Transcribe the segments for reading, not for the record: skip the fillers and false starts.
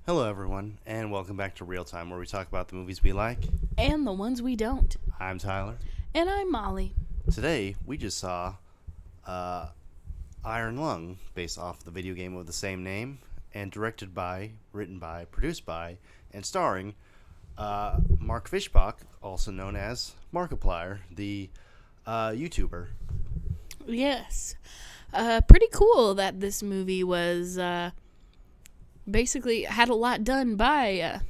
Hello, everyone, and welcome back to Real Time, where we talk about the movies we like. And the ones we don't. I'm Tyler. And I'm Molly. Today, we just saw Iron Lung, based off the video game of the same name, and directed by, written by, produced by, and starring Mark Fishbach, also known as Markiplier, the YouTuber. Yes. Pretty cool that this movie was basically had a lot done by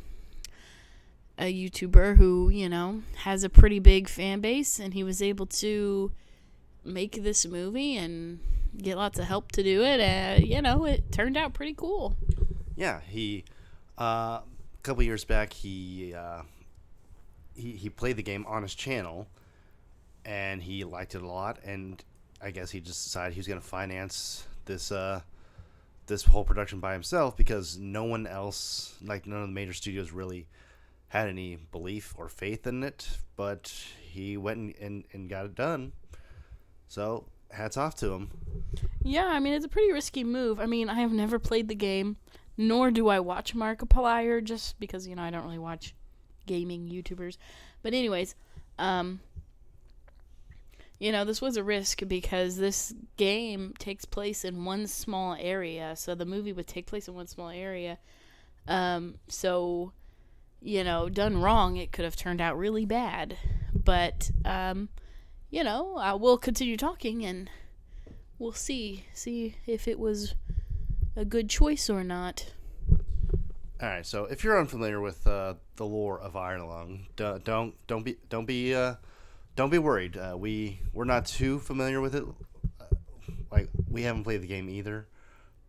a YouTuber who, has a pretty big fan base, and he was able to make this movie and get lots of help to do it. It turned out pretty cool. Yeah, a couple years back, he played the game on his channel, and he liked it a lot, and I guess he just decided he was going to finance this whole production by himself because no one else, like none of the major studios, really had any belief or faith in it. But he went and got it done. So hats off to him. Yeah, it's a pretty risky move. I have never played the game, nor do I watch Markiplier, just because, I don't really watch gaming YouTubers. But anyways, this was a risk because this game takes place in one small area. So the movie would take place in one small area. So, done wrong, it could have turned out really bad. But, we'll continue talking and we'll see if it was a good choice or not. All right. So if you're unfamiliar with the lore of Iron Lung, don't be worried. We're not too familiar with it. Like, we haven't played the game either,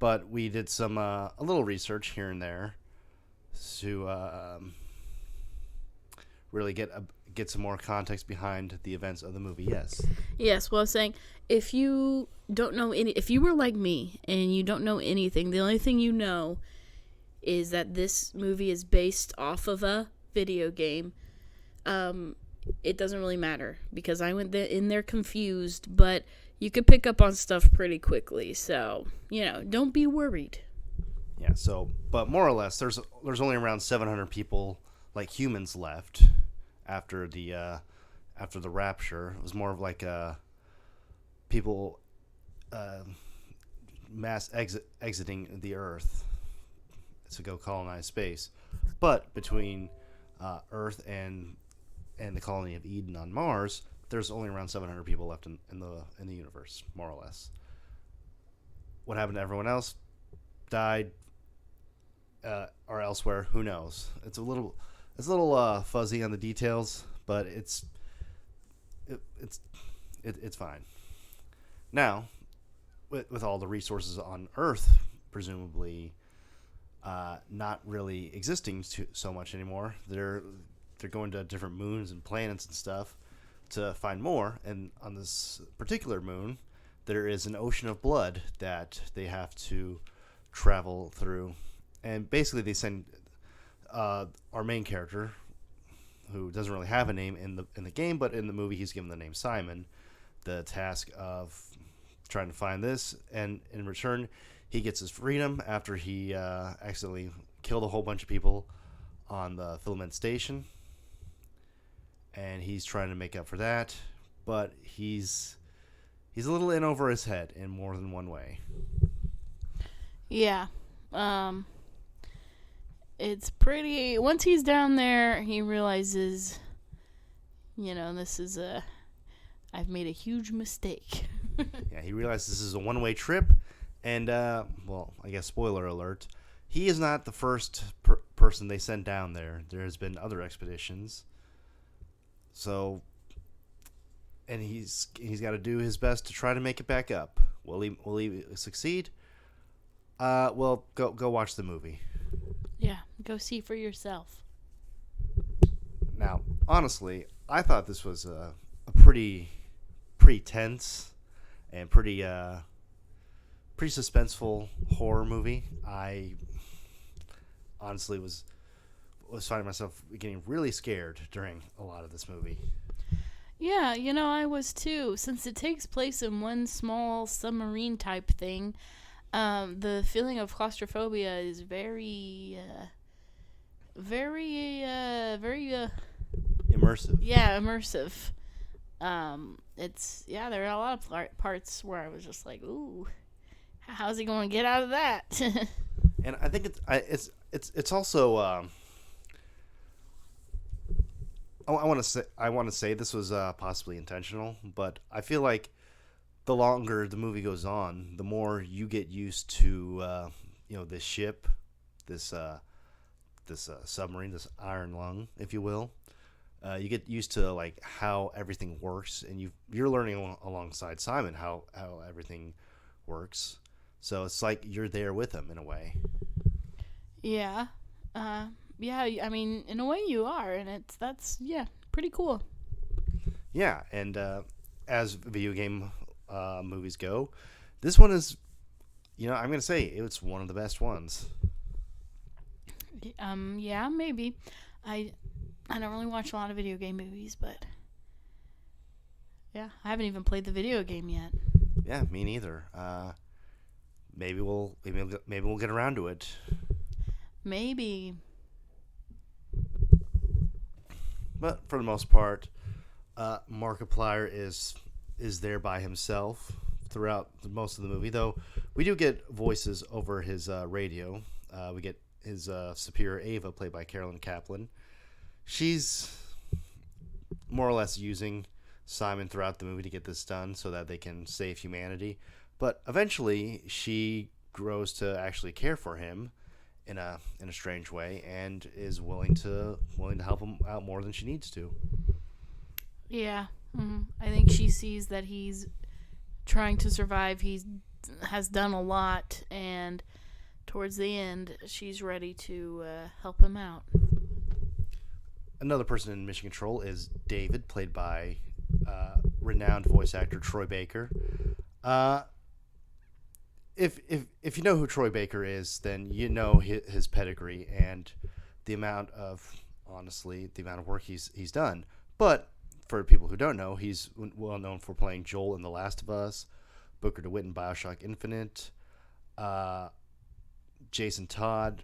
but we did some a little research here and there to really get some more context behind the events of the movie. Yes. Well, I was saying, if you don't know if you were like me and you don't know anything, the only thing you know is that this movie is based off of a video game. It doesn't really matter because I went in there confused, but you could pick up on stuff pretty quickly. So, don't be worried. Yeah. So, but more or less, there's only around 700 people, like humans, left after the rapture. It was more of like people mass exiting the Earth to go colonize space. But between Earth and the colony of Eden on Mars, there's only around 700 people left in the universe, more or less. What happened to everyone else? Died or elsewhere? Who knows? It's a little fuzzy on the details, but it's fine. Now, with all the resources on Earth, presumably not really existing so much anymore, they're going to different moons and planets and stuff to find more. And on this particular moon, there is an ocean of blood that they have to travel through. And basically, they send our main character, who doesn't really have a name in the game, but in the movie he's given the name Simon, the task of trying to find this. And in return, he gets his freedom after he accidentally killed a whole bunch of people on the Filament Station. And he's trying to make up for that, but he's a little in over his head in more than one way. Yeah. It's pretty... Once he's down there, he realizes, this is I've made a huge mistake. Yeah, he realizes this is a one-way trip, and, well, I guess spoiler alert, he is not the first person they sent down there. There has been other expeditions. So, and he's got to do his best to try to make it back up. Will he succeed? Well, go watch the movie. Yeah, go see for yourself. Now, honestly, I thought this was a pretty tense and pretty suspenseful horror movie. I honestly was finding myself getting really scared during a lot of this movie. Yeah, I was too. Since it takes place in one small submarine type thing, the feeling of claustrophobia is very very Immersive. yeah, immersive. There are a lot of parts where I was just like, ooh, how's he going to get out of that? And I think it's also I want to say this was possibly intentional, but I feel like the longer the movie goes on, the more you get used to this ship, this submarine, this iron lung, if you will. You get used to like how everything works, and you're learning alongside Simon how everything works. So it's like you're there with him in a way. Yeah. Yeah, I mean, in a way you are, and that's pretty cool. Yeah, and as video game movies go, this one is, I'm gonna say it's one of the best ones. Yeah, maybe. I don't really watch a lot of video game movies, but yeah, I haven't even played the video game yet. Yeah, me neither. Maybe we'll get around to it. Maybe. But for the most part, Markiplier is there by himself throughout most of the movie. Though we do get voices over his radio. We get his superior Ava, played by Carolyn Kaplan. She's more or less using Simon throughout the movie to get this done so that they can save humanity. But eventually, she grows to actually care for him in a strange way, and is willing to help him out more than she needs to. Yeah, I think she sees that he's trying to survive. He has done a lot, and towards the end, she's ready to help him out. Another person in Mission Control is David, played by renowned voice actor Troy Baker. If you know who Troy Baker is, then you know his pedigree and the amount of work he's done. But for people who don't know, he's well known for playing Joel in The Last of Us, Booker DeWitt in BioShock Infinite, Jason Todd,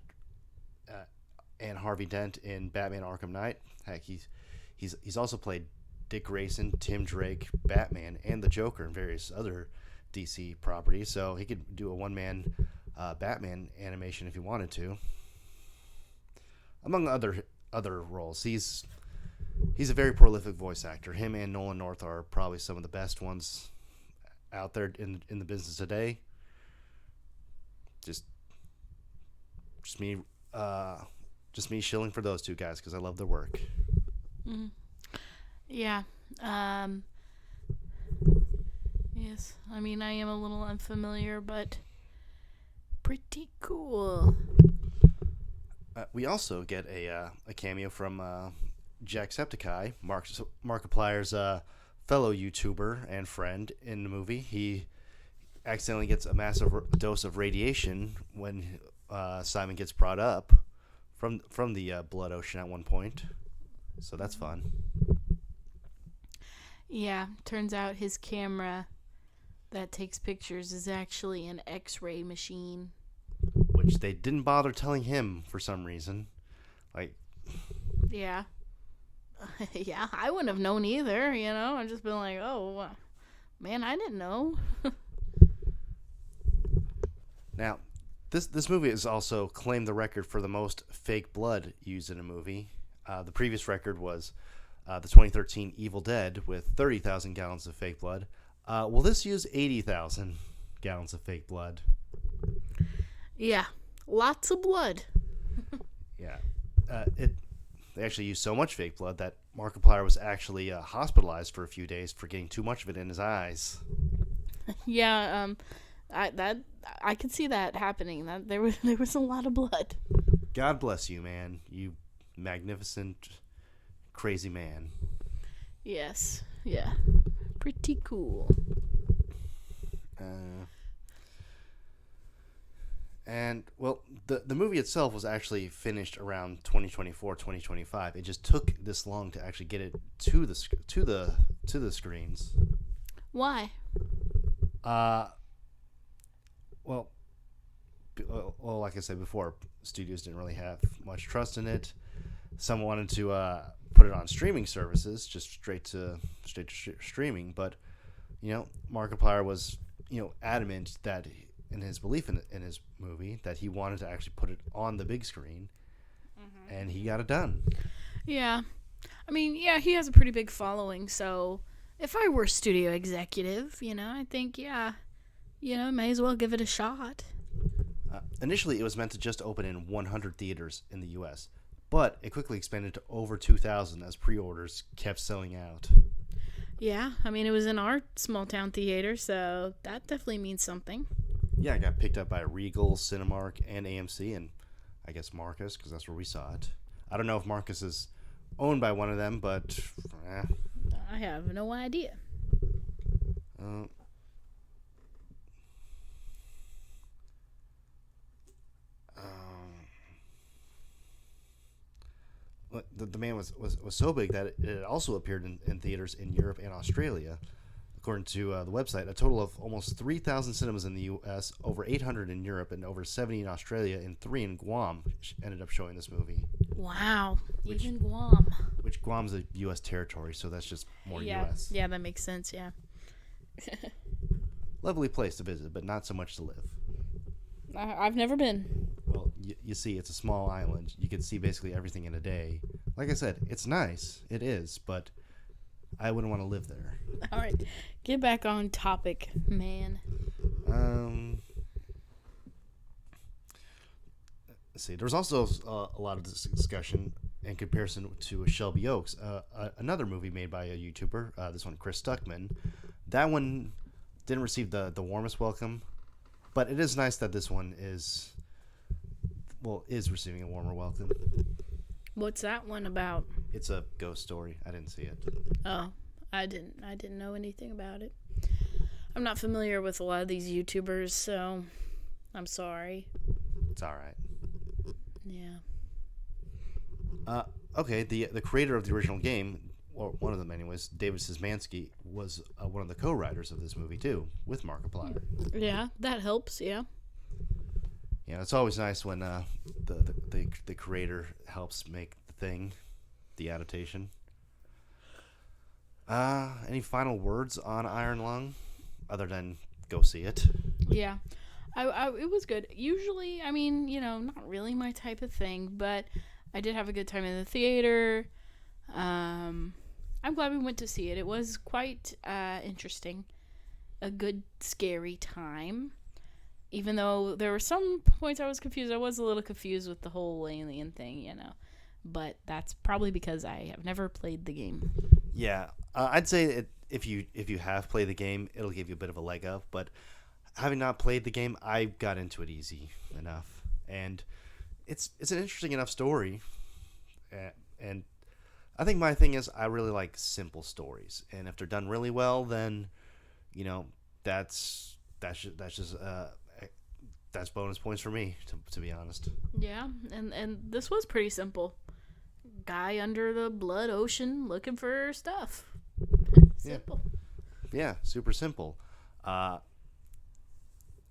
and Harvey Dent in Batman Arkham Knight. Heck, he's also played Dick Grayson, Tim Drake, Batman, and the Joker in various other DC properties. So he could do a one-man Batman animation if he wanted to. Among other roles, he's a very prolific voice actor. Him and Nolan North are probably some of the best ones out there in the business today. Just me. Just me shilling for those two guys because I love their work. Mm. Yeah. Yes. I mean, I am a little unfamiliar, but pretty cool. We also get a cameo from Jacksepticeye, Markiplier's fellow YouTuber and friend in the movie. He accidentally gets a massive dose of radiation when Simon gets brought up from the blood ocean at one point, so that's fun. Yeah, turns out his camera that takes pictures is actually an X-ray machine, which they didn't bother telling him for some reason. Like, yeah, yeah, I wouldn't have known either. I've just been like, oh, man, I didn't know. Now, This movie has also claimed the record for the most fake blood used in a movie. The previous record was the 2013 Evil Dead with 30,000 gallons of fake blood. Will this use 80,000 gallons of fake blood? Yeah, lots of blood. Yeah. They actually used so much fake blood that Markiplier was actually hospitalized for a few days for getting too much of it in his eyes. Yeah, I could see that happening. That there was a lot of blood. God bless you, man. You magnificent, crazy man. Yes. Yeah. Pretty cool. And well, the movie itself was actually finished around 2024, 2025. It just took this long to actually get it to the screens. Why? Well, like I said before, studios didn't really have much trust in it. some wanted to put it on streaming services, just straight to streaming. But Markiplier was adamant that in his belief in his movie that he wanted to actually put it on the big screen, and he got it done. Yeah. I mean, yeah, he has a pretty big following, so if I were studio executive, I think, may as well give it a shot. Initially, it was meant to just open in 100 theaters in the U.S., but it quickly expanded to over 2,000 as pre-orders kept selling out. Yeah, I mean, it was in our small town theater, so that definitely means something. Yeah, it got picked up by Regal, Cinemark, and AMC, and I guess Marcus, because that's where we saw it. I don't know if Marcus is owned by one of them, but I have no idea. The demand was so big that it also appeared in theaters in Europe and Australia. According to the website, a total of almost 3,000 cinemas in the U.S., over 800 in Europe, and over 70 in Australia, and 3 in Guam ended up showing this movie. Wow, even Guam. Which Guam's a U.S. territory, so that's just more U.S. Yeah, that makes sense, yeah. Lovely place to visit, but not so much to live. I've never been. Well, you see, it's a small island. You can see basically everything in a day. Like I said, it's nice. It is, but I wouldn't want to live there. All right, get back on topic, man. Let's see. There's also a lot of discussion in comparison to Shelby Oaks, another movie made by a YouTuber. This one, Chris Stuckman. That one didn't receive the warmest welcome, but it is nice that this one is receiving a warmer welcome. What's that one about? It's a ghost story. I didn't see it. Oh, I didn't know anything about it. I'm not familiar with a lot of these YouTubers, so I'm sorry. It's all right. Yeah. Okay, the creator of the original game, or one of them anyways, David Szymanski, was one of the co-writers of this movie too, with Markiplier. Yeah, that helps, yeah. Yeah, it's always nice when the creator helps make the thing, the adaptation. Any final words on Iron Lung, other than go see it? Yeah. It was good. Usually, I mean, not really my type of thing, but I did have a good time in the theater. I'm glad we went to see it. It was quite interesting. A good, scary time. Even though there were some points I was confused. I was a little confused with the whole alien thing, But that's probably because I have never played the game. Yeah, I'd say if you have played the game, it'll give you a bit of a leg up, but having not played the game, I got into it easy enough, and it's an interesting enough story, and I think my thing is I really like simple stories, and if they're done really well, then that's bonus points for me, to be honest. Yeah, and this was pretty simple. Guy under the blood ocean looking for stuff. Simple. Yeah, super simple. Now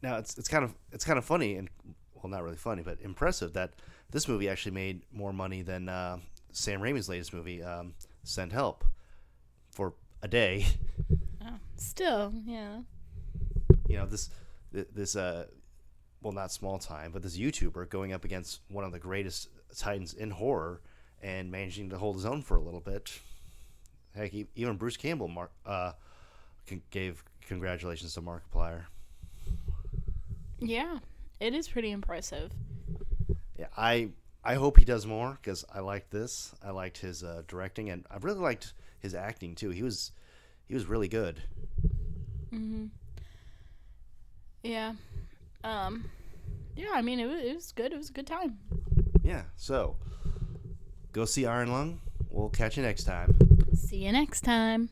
it's kind of funny, and well, not really funny, but impressive that this movie actually made more money than Sam Raimi's latest movie, Send Help, for a day. Oh, still, yeah. This well, not small time, but this YouTuber going up against one of the greatest titans in horror and managing to hold his own for a little bit. Heck, even Bruce Campbell gave congratulations to Markiplier. Yeah, it is pretty impressive. Yeah, I hope he does more because I liked this. I liked his directing, and I really liked his acting too. He was really good. Mhm. Yeah. Yeah. I mean, it was good. It was a good time. Yeah. So, go see Iron Lung. We'll catch you next time. See you next time.